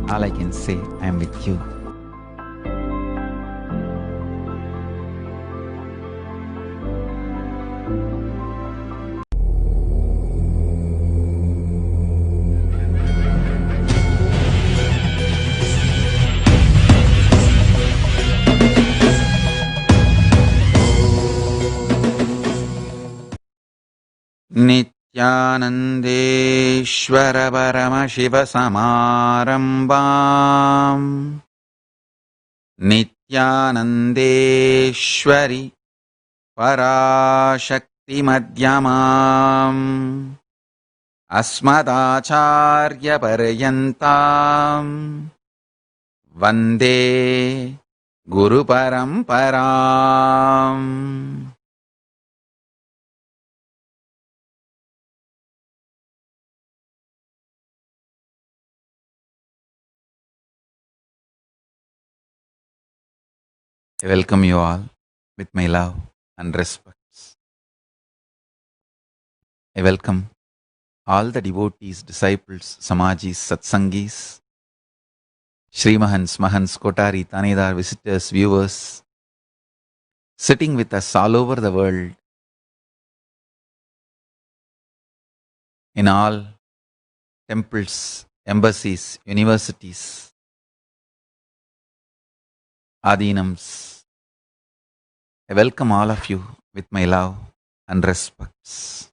All I can say, I am with you. Nithyanandeshwara Paramashiva Samarambam Nithyanandeshwari Parashakti Madhyamam Asmadacharya Paryantam Vande Guru Paramparam. I welcome you all with my love and respects. I welcome all the devotees, disciples, samajis, satsangis, Shrimahans, Mahans, Kotari, Tanedar, visitors, viewers, sitting with us all over the world, in all temples, embassies, universities, adinams. I welcome all of you with my love and respects.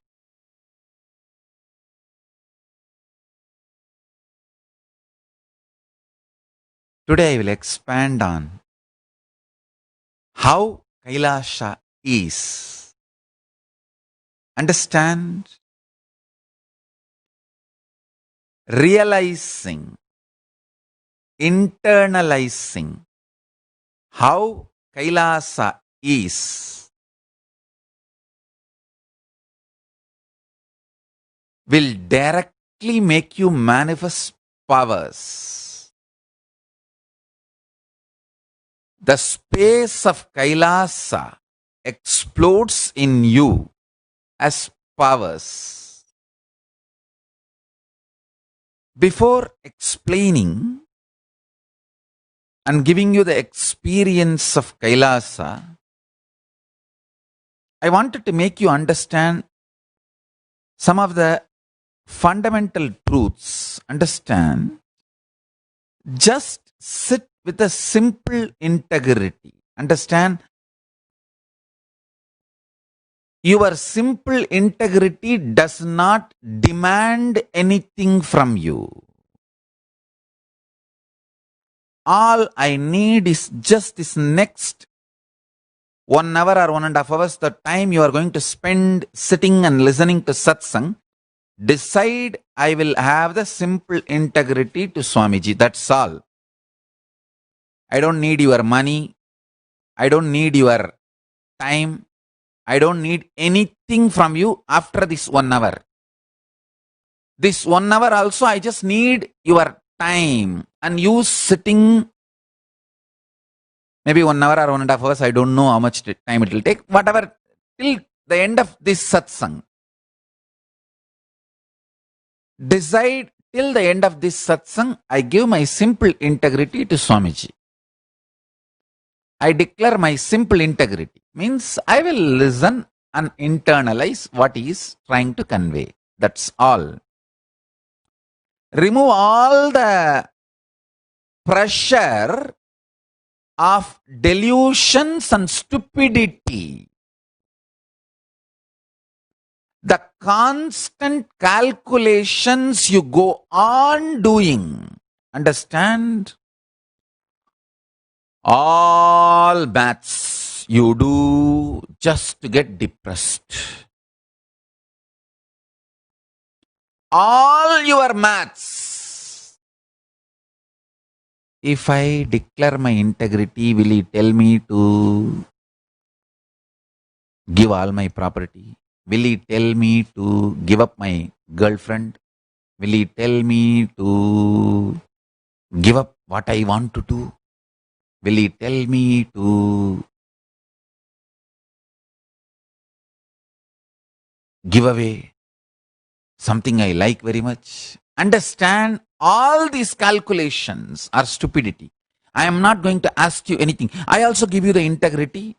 Today I will expand on how Kailasa is. Understand, realizing, internalizing how Kailasa is will directly make you manifest powers. The space of Kailasa explodes in you as powers. Before explaining and giving you the experience of Kailasa, I wanted to make you understand some of the fundamental truths. Understand, just sit with a simple integrity. Understand, your simple integrity does not demand anything from you. All I need is just this next 1 hour or 1.5 hours, the time you are going to spend sitting and listening to satsang. Decide, I will have the simple integrity to Swamiji. That's all. I don't need your money. I don't need your time. I don't need anything from you after this 1 hour. This 1 hour also, I just need your time. And you sitting, maybe 1 hour or 1.5 hours, I don't know how much time it will take. Whatever, till the end of this satsang. Decide, till the end of this satsang, I give my simple integrity to Swamiji. I declare my simple integrity. Means I will listen and internalize what he is trying to convey. That's all. Remove all the pressure of delusions and stupidity. The constant calculations you go on doing. Understand? All maths you do just to get depressed. All your maths. If I declare my integrity, will he tell me to give all my property? Will he tell me to give up my girlfriend? Will he tell me to give up what I want to do? Will he tell me to give away something I like very much? Understand, all these calculations are stupidity. I am not going to ask you anything. I also give you the integrity.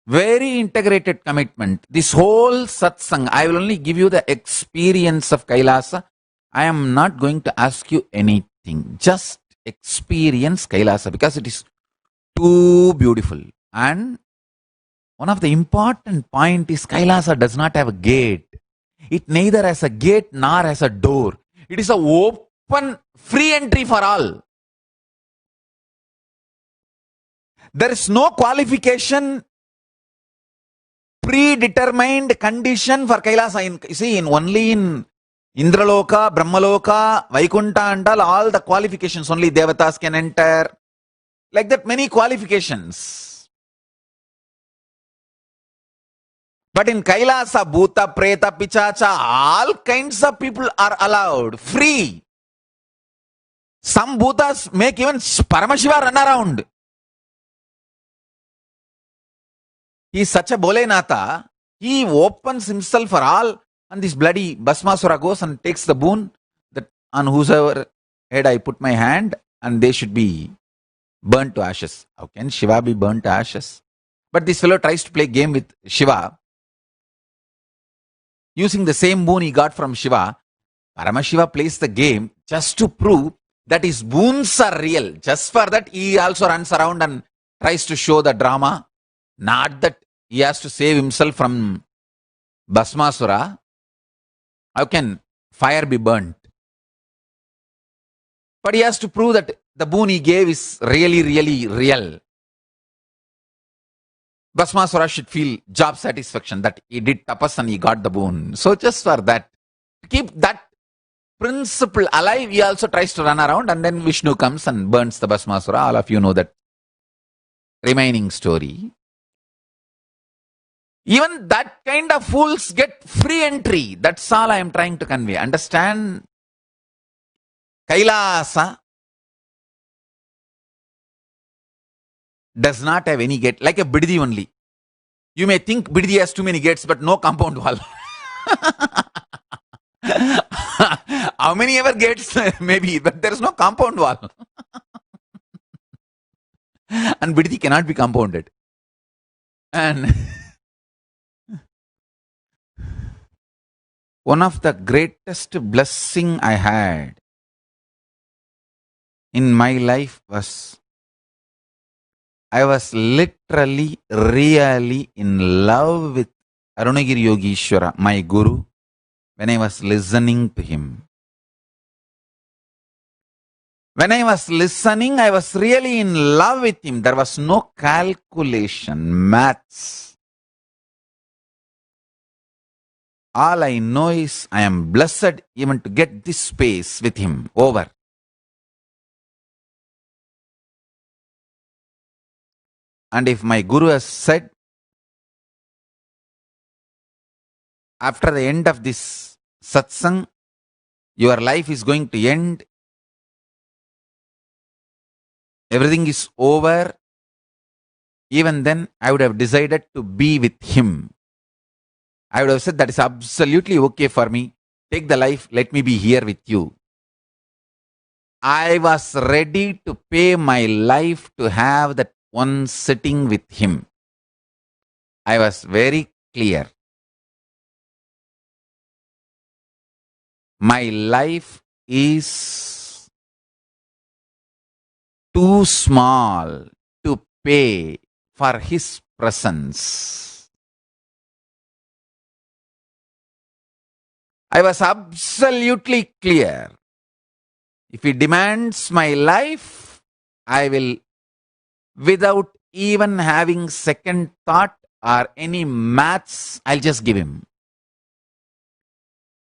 Very integrated commitment. This whole satsang, I will only give you the experience of Kailasa. I am not going to ask you anything. Just experience Kailasa because it is too beautiful. And one of the important point is Kailasa does not have a gate. It neither has a gate nor has a door. It is a open, free entry for all. There is no qualification, predetermined condition for Kailasa. Only in Indraloka, Brahmaloka, Vaikunta and all the qualifications, only Devatas can enter. Like that, many qualifications. But in Kailasa, Bhuta, Preta, Pichacha, all kinds of people are allowed, free. Some Bhutas make even Paramashiva run around. He is such a Bolenatha, he opens himself for all, and this bloody Bhasmasura goes and takes the boon that on whosoever head I put my hand, and they should be burnt to ashes. How can Shiva be burnt to ashes? But this fellow tries to play game with Shiva. Using the same boon he got from Shiva, Paramashiva plays the game just to prove that his boons are real. Just for that, he also runs around and tries to show the drama. Not that he has to save himself from Bhasmasura. How can fire be burnt? But he has to prove that the boon he gave is really, really real. Bhasmasura should feel job satisfaction that he did tapas and he got the boon. So just for that, to keep that principle alive, he also tries to run around, and then Vishnu comes and burns the Bhasmasura. All of you know that remaining story. Even that kind of fools get free entry. That's all I am trying to convey. Understand? Kailasa does not have any gate, like a biddi only. You may think biddi has too many gates, but no compound wall. How many ever gates maybe, but there is no compound wall. And biddi cannot be compounded. And one of the greatest blessing I had in my life was I was literally, really in love with Arunagiri Yogishwara, my guru, when I was listening to him. When I was listening, I was really in love with him. There was no calculation, maths. All I know is I am blessed even to get this space with him over. And if my guru has said, after the end of this satsang, your life is going to end, everything is over, even then I would have decided to be with him. I would have said that is absolutely okay for me. Take the life, let me be here with you. I was ready to pay my life to have that one sitting with him. I was very clear. My life is too small to pay for his presence. I was absolutely clear. If he demands my life, I will, without even having second thought or any maths, I'll just give him.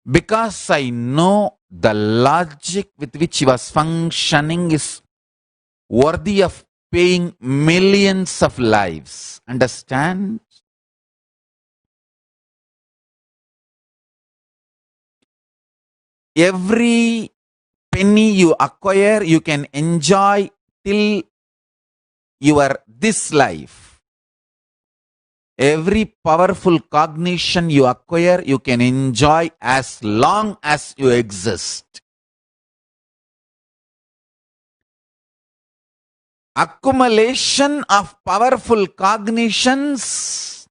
Because I know the logic with which he was functioning is worthy of paying millions of lives. Understand? Every penny you acquire, you can enjoy till your this life. Every powerful cognition you acquire, you can enjoy as long as you exist. accumulation of powerful cognitions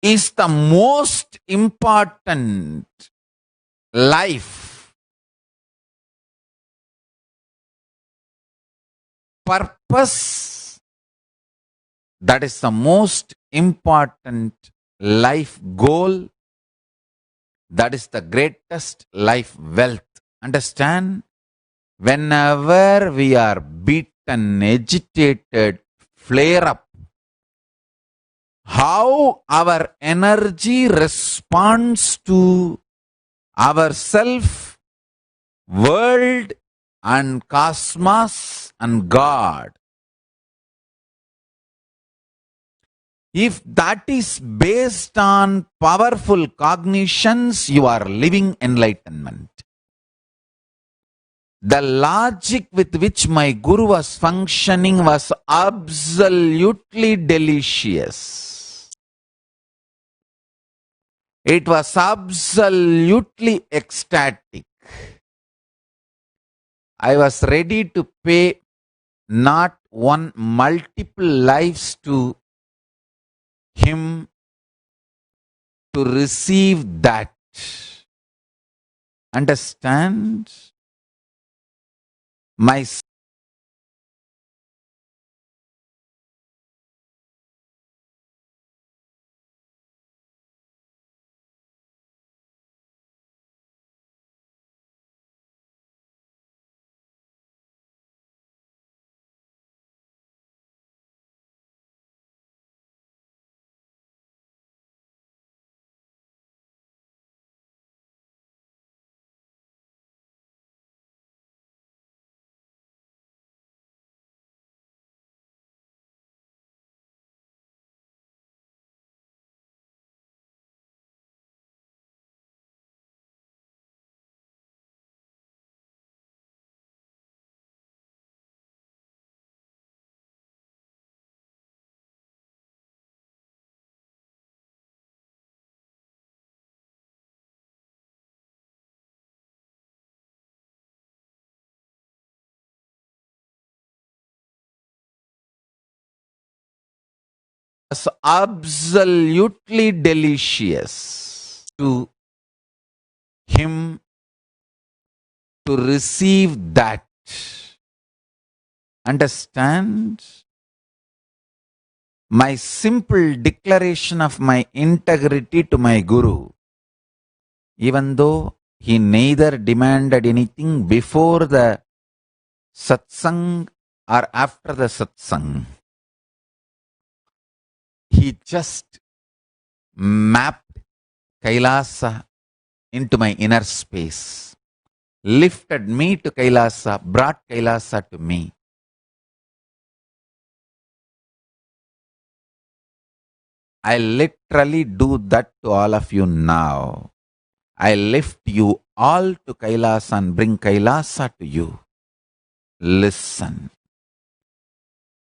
is the most important life purpose. That is the most important life goal. That is the greatest life wealth. Understand? Whenever we are beaten, agitated, flare up, how our energy responds to ourself, world, and cosmos and God. If that is based on powerful cognitions, you are living enlightenment. The logic with which my Guru was functioning was absolutely delicious. It was absolutely ecstatic. I was ready to pay not one, multiple lives to him to receive that. Understand? My was absolutely delicious to him to receive that. Understand? My simple declaration of my integrity to my Guru, even though he neither demanded anything before the satsang or after the satsang, he just mapped Kailasa into my inner space, lifted me to Kailasa, brought Kailasa to me. I literally do that to all of you now. I lift you all to Kailasa and bring Kailasa to you. Listen.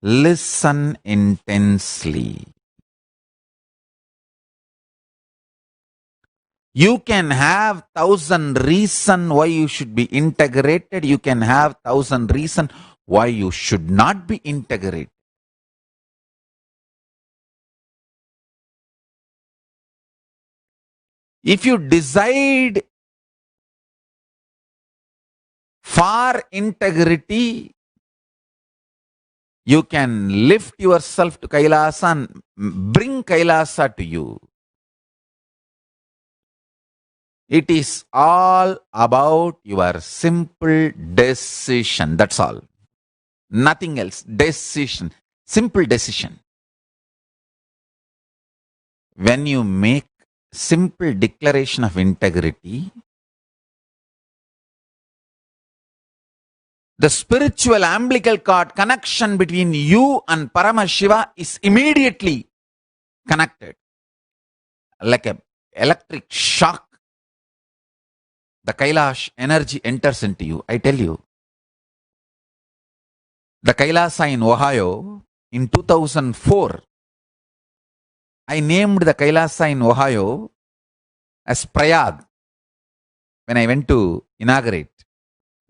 Listen intensely. You can have 1,000 reasons why you should be integrated. You can have 1,000 reasons why you should not be integrated. If you decide for integrity, you can lift yourself to Kailasa and bring Kailasa to you. It is all about your simple decision. That's all. Nothing else. Decision. Simple decision. When you make simple declaration of integrity, the spiritual umbilical cord connection between you and Paramashiva is immediately connected. Like an electric shock, the Kailash energy enters into you. I tell you, the Kailasa in Ohio in 2004, I named the Kailasa in Ohio as Prayag when I went to inaugurate.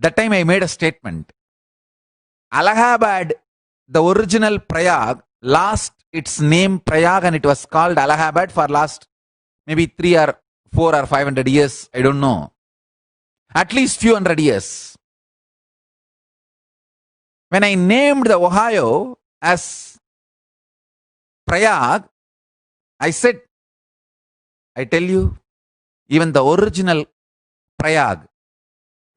That time I made a statement. Allahabad, the original Prayag, lost its name Prayag and it was called Allahabad for last maybe 3 or 4 or 500 years. I don't know. At least few hundred years. When I named the Ohio as Prayag, I said, I tell you, even the original Prayag,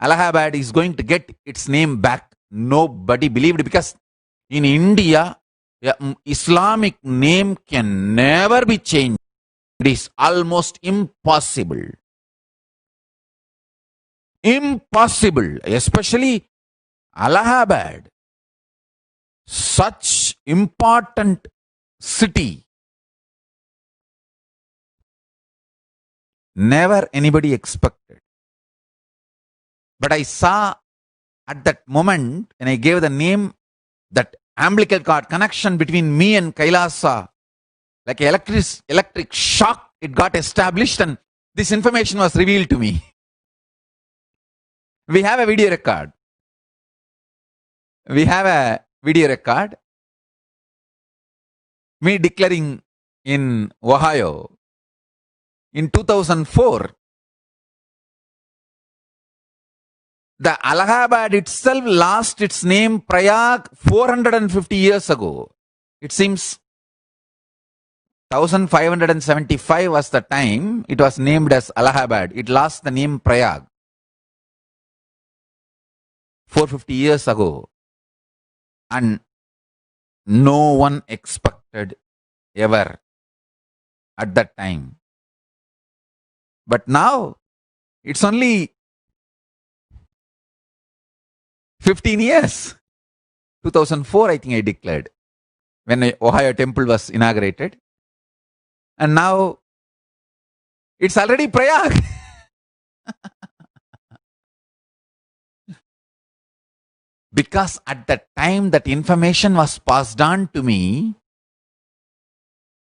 Allahabad is going to get its name back. Nobody believed because in India, Islamic name can never be changed. It is almost impossible. Impossible, especially Allahabad, such important city. Never anybody expected. But I saw at that moment, when I gave the name, that umbilical cord connection between me and Kailasa, like electric shock, it got established and this information was revealed to me. We have a video record. Me declaring in Ohio in 2004. The Allahabad itself lost its name Prayag 450 years ago. It seems 1575 was the time it was named as Allahabad. It lost the name Prayag 450 years ago. And no one expected ever at that time. But now it's only 15 years. 2004, I think I declared, when the Ohio temple was inaugurated. And now it's already Prayag. Because at that time that information was passed on to me,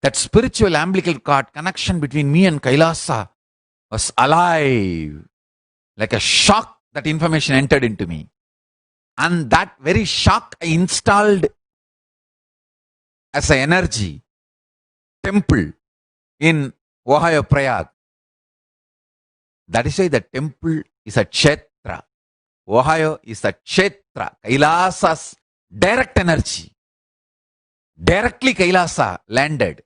that spiritual umbilical cord connection between me and Kailasa was alive. Like a shock, that information entered into me. And that very shock I installed as an energy temple in Ohio Prayag. That is why the temple is a kshetra. Ohio is a kshetra. Kailasa's direct energy. Directly Kailasa landed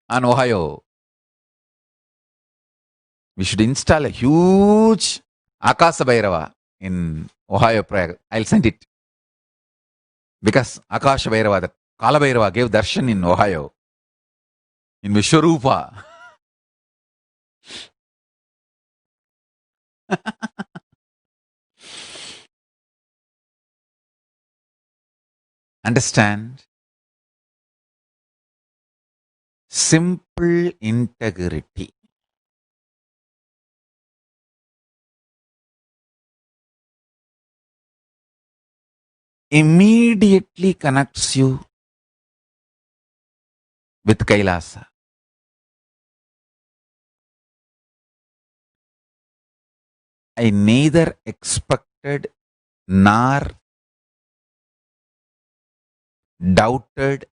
on Ohio. We should install a huge Akasa Bhairava in Ohio Prayag. I'll send it. Because Akasha Bhairava, the Kala Bhairava gave darshan in Ohio. In Vishwarupa. Understand? Simple integrity. Immediately connects you with Kailasa. I neither expected nor doubted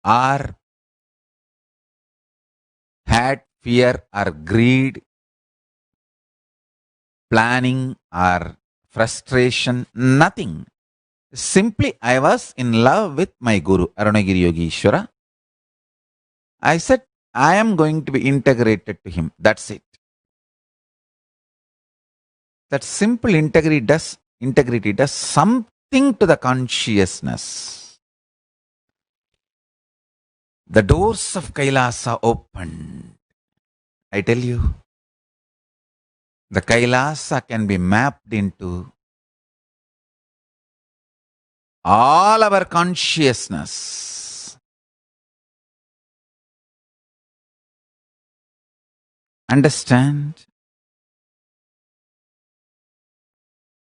or had fear or greed, planning or frustration, nothing. Simply, I was in love with my Guru, Arunagiri Yogeshwara. I said, I am going to be integrated to him. That's it. That simple integrity does something to the consciousness. The doors of Kailasa opened. I tell you, the Kailasa can be mapped into all our consciousness. Understand?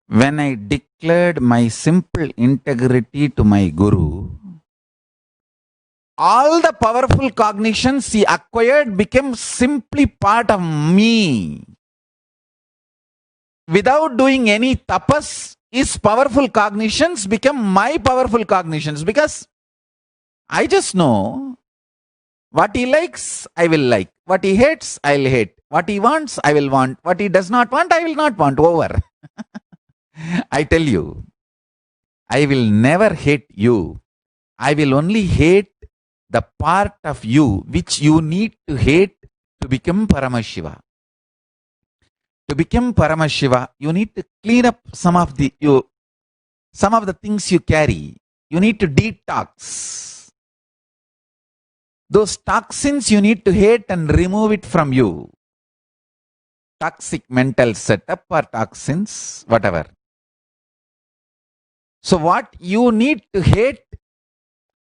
When I declared my simple integrity to my Guru, all the powerful cognitions he acquired became simply part of me. without doing any tapas, his powerful cognitions become my powerful cognitions, because I just know what he likes, I will like. What he hates, I'll hate. What he wants, I will want. What he does not want, I will not want. Over. I tell you, I will never hate you. I will only hate the part of you which you need to hate to become Paramashiva. To become Paramashiva, you need to clean up some of the things you carry. You need to detox. Those toxins you need to hate and remove it from you. Toxic mental setup or toxins, whatever. So what you need to hate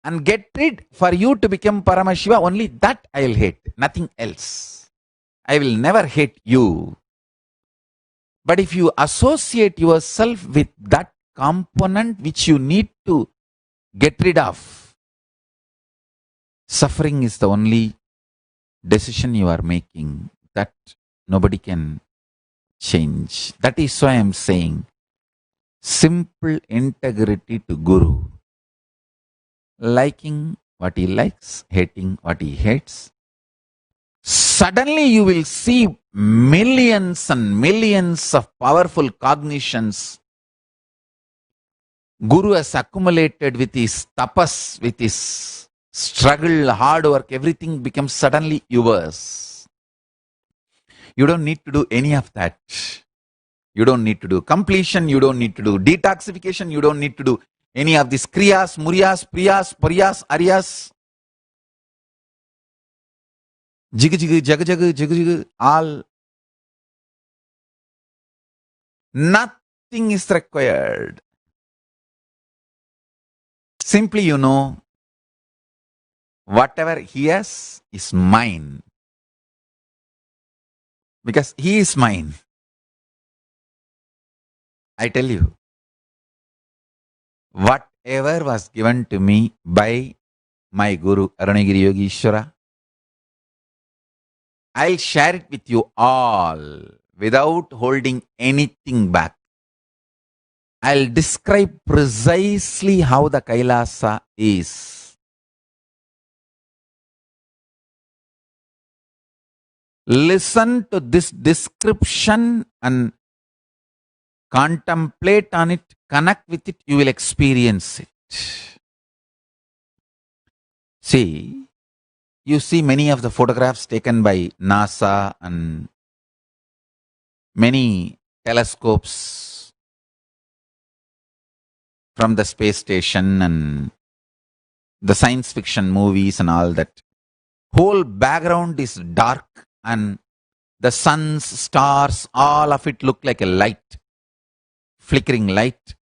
and get rid for you to become Paramashiva, only that I'll hate, nothing else. I will never hate you. But if you associate yourself with that component which you need to get rid of, suffering is the only decision you are making that nobody can change. That is why I am saying simple integrity to Guru. Liking what he likes, hating what he hates. Suddenly you will see millions and millions of powerful cognitions Guru has accumulated with his tapas, with his struggle, hard work, everything becomes suddenly yours. You don't need to do any of that. You don't need to do completion, you don't need to do detoxification, you don't need to do any of these kriyas, muryas, priyas, paryas, aryas, jig, all. Nothing is required. Simply you know, whatever he has is mine. Because he is mine. I tell you, whatever was given to me by my Guru Arunagiri Yogishwara, I'll share it with you all without holding anything back. I'll describe precisely how the Kailasa is. Listen to this description and contemplate on it, connect with it, you will experience it. See, you see many of the photographs taken by NASA and many telescopes from the space station and the science fiction movies and all that. Whole background is dark and the suns, stars, all of it look like a light, flickering light.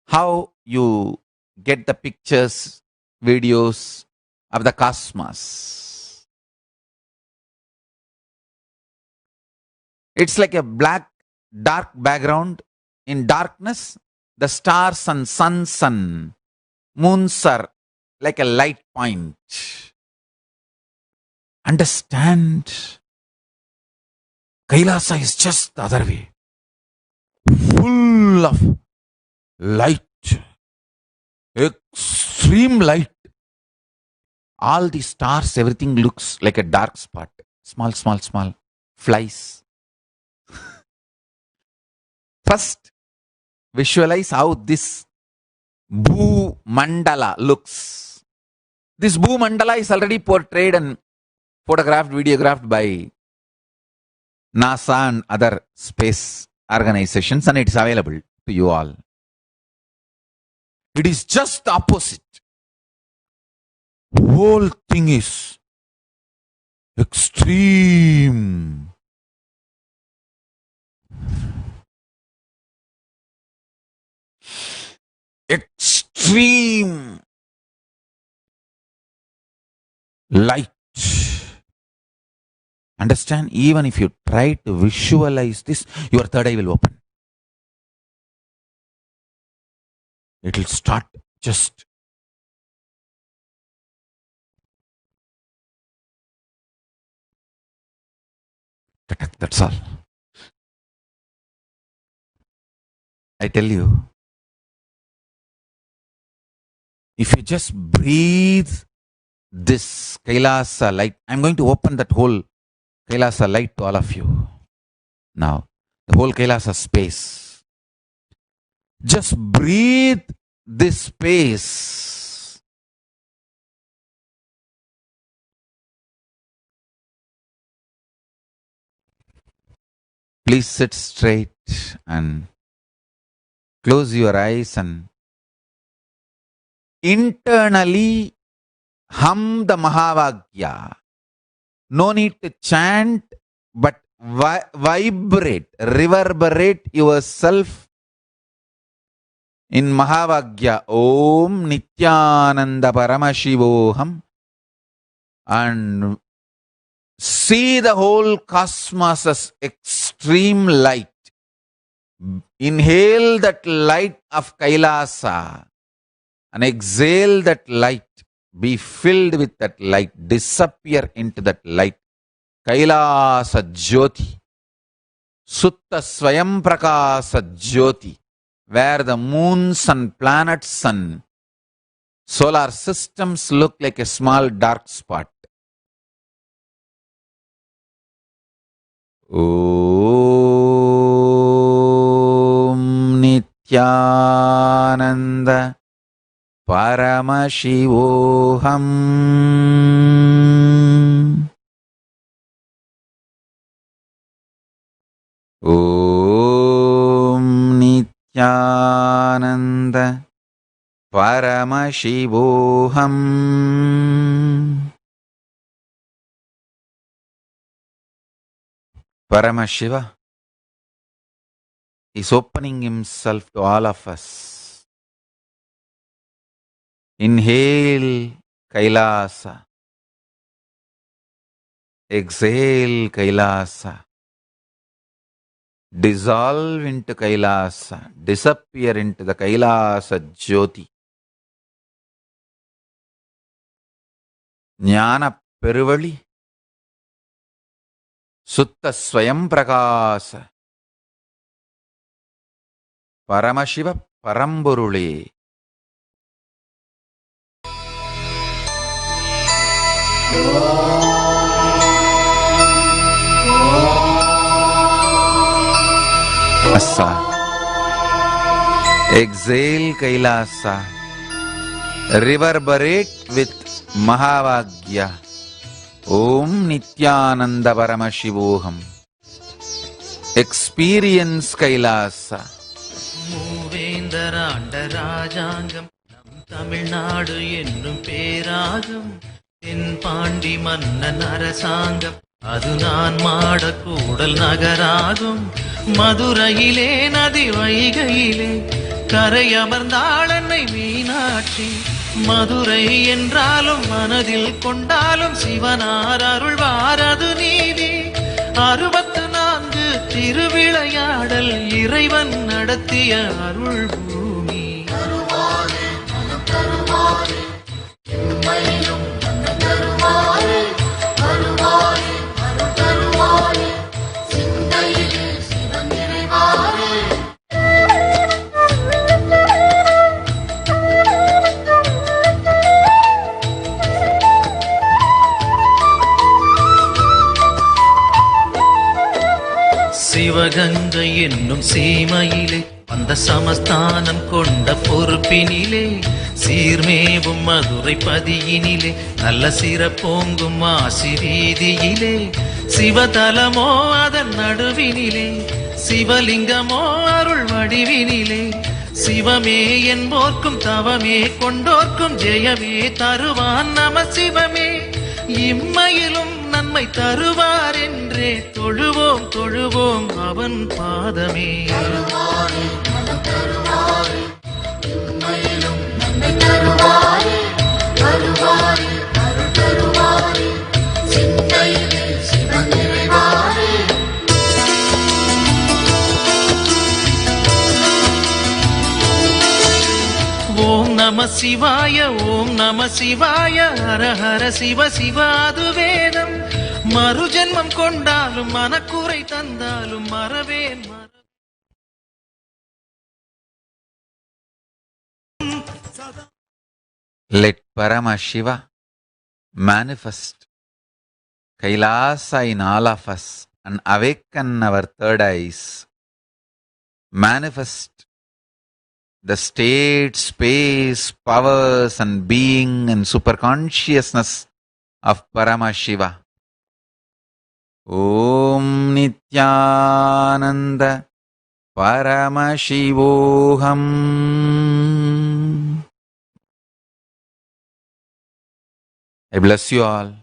How you get the pictures, videos of the cosmos. It's like a black, dark background. In darkness, the stars and suns and moons are like a light point. Understand? Kailasa is just the other way. Full of light. Extreme light. All the stars, everything looks like a dark spot. Small, small, small. Flies. First, visualize how this Bhu Mandala looks. This Bhu Mandala is already portrayed and photographed, videographed by NASA and other space organizations, and it is available to you all. It is just the opposite. Whole thing is extreme. Extreme light. Understand? Even if you try to visualize this, your third eye will open. It will start just. That's all. I tell you, if you just breathe this Kailasa light, I'm going to open that whole Kailasa light to all of you. Now, the whole Kailasa space. Just breathe this space. Please sit straight and close your eyes and internally hum the Mahavagya. No need to chant, but vibrate, reverberate yourself in Mahavagya. Om Nithyananda Paramashivoham. And see the whole cosmos as extreme light. Inhale that light of Kailasa and exhale that light. Be filled with that light. Disappear into that light. Kailasa Jyoti. Sutta Swayam Prakasa Jyoti. Where the moons and planets and solar systems look like a small dark spot. Om Nithyananda Paramashivoham. Om Nithyananda Paramashivoham. Paramashiva is opening himself to all of us. Inhale Kailasa. Exhale Kailasa. Dissolve into Kailasa. Disappear into the Kailasa Jyoti. Jnana Peruvali. Sutta Swayam Prakasa. Paramashiva Paramburule. Asa. Exhale Kailasa. Reverberate with Mahavagya. Om Nithyananda Paramashivoham. Experience Kailasa. மூவேந்தராண்ட ராஜாங்கம் நம் தமிழ்நாடு என்னும் பேராகும் தென் பாண்டி மன்னன் அரசாங்கம் அது நான் மாடக்கூடல் நகராகும் மதுரையிலே நதி வைகையிலே கரையமர்ந்தாள் அன்னை மீனாட்சி மதுரை என்றாலும் மனதில் கொண்டாலும் சிவனார் அருள்வார் அது நீதி 64 திருவிளையாடல் இறைவன் நடத்திய அருள் பூமி சிவகங்கை என்னும் சீமையிலே அந்த சமஸ்தானம் கொண்ட பொறுப்பினிலே சீர்மேவும் மதுரை பதியினிலே நல்ல சிறப்போங்கும் மாசி வீதியிலே சிவதலமோ அதன் நடுவினிலே சிவலிங்கமோ அருள் வடிவினிலே சிவமே என்போர்க்கும் தவமே கொண்டோர்க்கும் ஜெயமே தருவான் நம சிவமே இம்மையிலும் நன்மை தருவார் என்றே தொழுவோம் தொழுவோம் அவன் பாதமே ஓம் நம சிவாய ஓம் நம சிவாய ஹர ஹர சிவ சிவாது வேதம் மறுஜென்மம் கொண்டாலும் மனக்குறை தந்தாலும் மறவேன் Let Paramashiva manifest Kailasa in all of us and awaken our third eyes. Manifest the state, space, powers and being and superconsciousness of Paramashiva. Om Nithyananda Paramashivoham. I bless you all.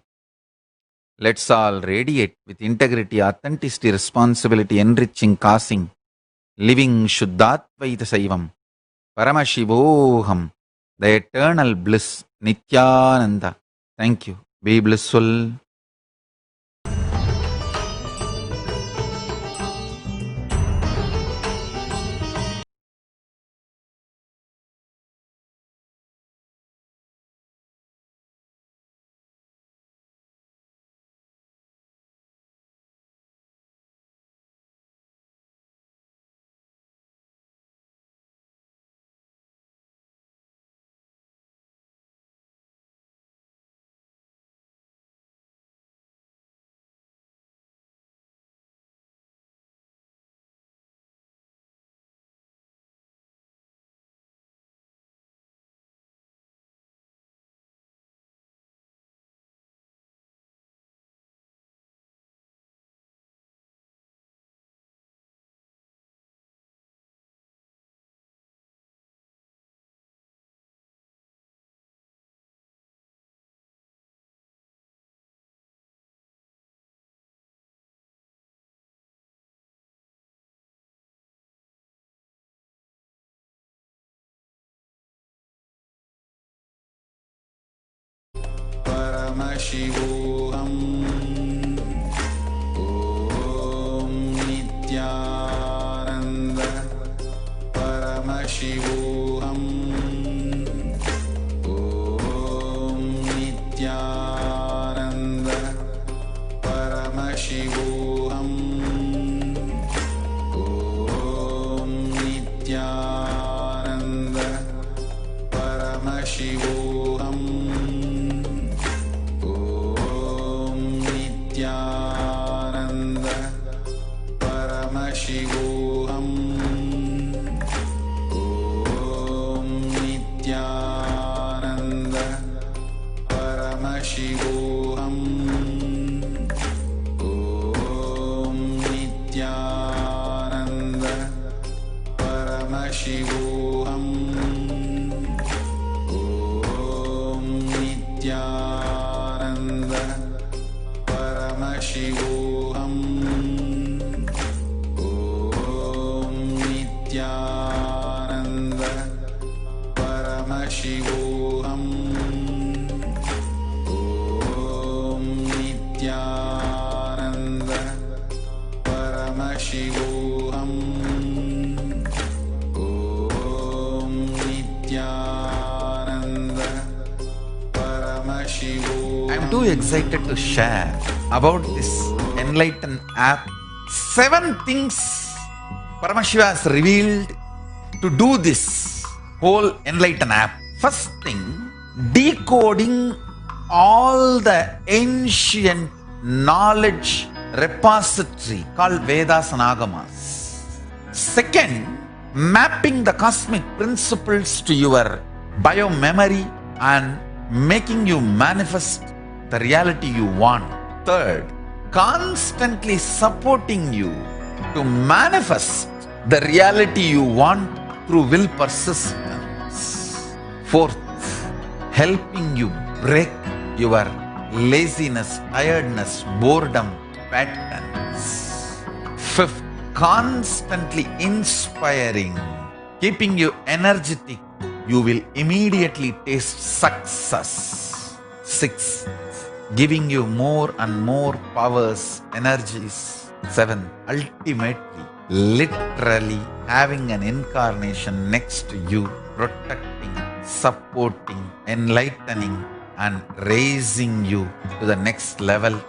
Let's all radiate with integrity, authenticity, responsibility, enriching, causing, living Shuddhatvaita Saivam. Paramashivoham, the eternal bliss, Nithyananda. Thank you. Be blissful. Paramashivoham. Om Nithyananda Paramashivoham. Om Nithyananda Paramashivoham. Om Nithyananda Paramashivoham. Nithyananda Paramashivoham. Om Nithyananda Paramashivoham. Om Nithyananda Paramashivoham. Om Nithyananda Paramashivoham. Om Nithyananda Paramashivoham. Om Nithyananda Paramashivoham. Om Nithyananda Paramashivoham. I'm too excited to share about this enlightened app. 7 things Paramashiva has revealed to do this whole enlightened app. First thing, decoding all the ancient knowledge repository called Vedas and Agamas. Second, mapping the cosmic principles to your bio-memory and making you manifest the reality you want. Third, constantly supporting you to manifest the reality you want through will persistence. Fourth, helping you break your laziness, tiredness, boredom patterns. Fifth, constantly inspiring, keeping you energetic. You will immediately taste success. Sixth, giving you more and more powers, energies. 7. Ultimately, literally having an incarnation next to you, protecting, supporting, enlightening, and raising you to the next level.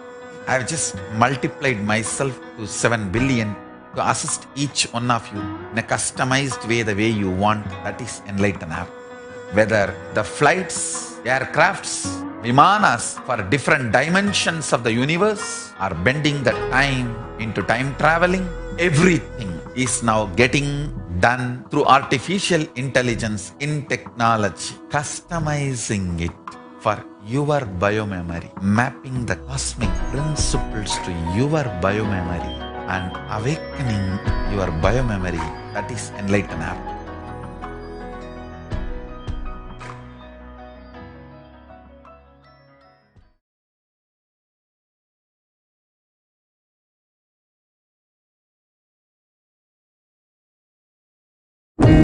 I've just multiplied myself to 7 billion to assist each one of you in a customized way, the way you want. That is enlightened app. whether the flights, aircrafts, vimanas for different dimensions of the universe are bending the time into time traveling. Everything is now getting done through artificial intelligence in technology, customizing it for your biomemory, mapping the cosmic principles to your biomemory and awakening your biomemory. That is enlightened app.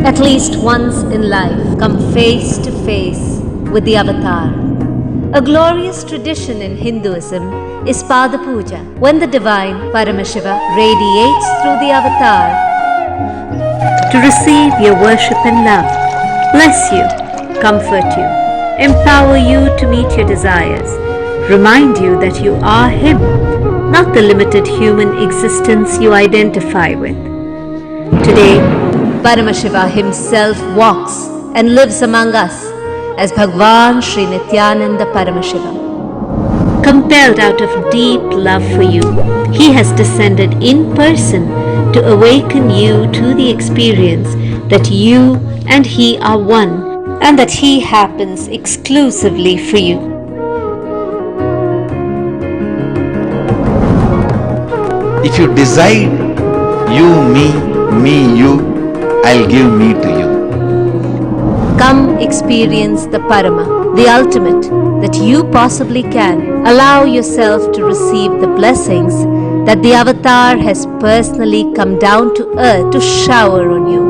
At least once in life, come face to face with the avatar. A glorious tradition in Hinduism is Pada Puja, when the divine Paramashiva radiates through the avatar to receive your worship and love, bless you, comfort you, empower you to meet your desires, remind you that you are Him, not the limited human existence you identify with. Today, Paramashiva himself walks and lives among us as Bhagwan Sri Nithyananda Paramashivam. Compelled out of deep love for you, he has descended in person to awaken you to the experience that you and he are one and that he happens exclusively for you. If you decide you, me, you, I'll give me to you. Come experience the Parama, the ultimate that you possibly can. Allow yourself to receive the blessings that the avatar has personally come down to earth to shower on you.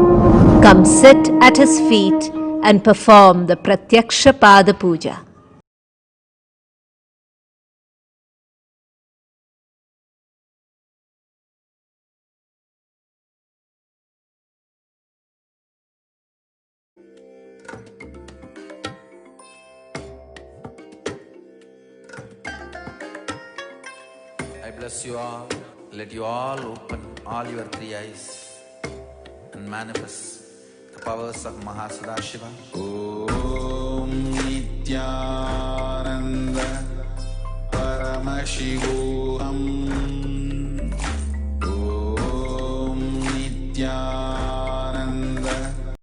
Come sit at his feet and perform the Pratyaksha Pada Puja. I bless you all. Let you all open all your three eyes and manifest the powers of Mahasannidhanam. Om Nithyananda Paramashivam.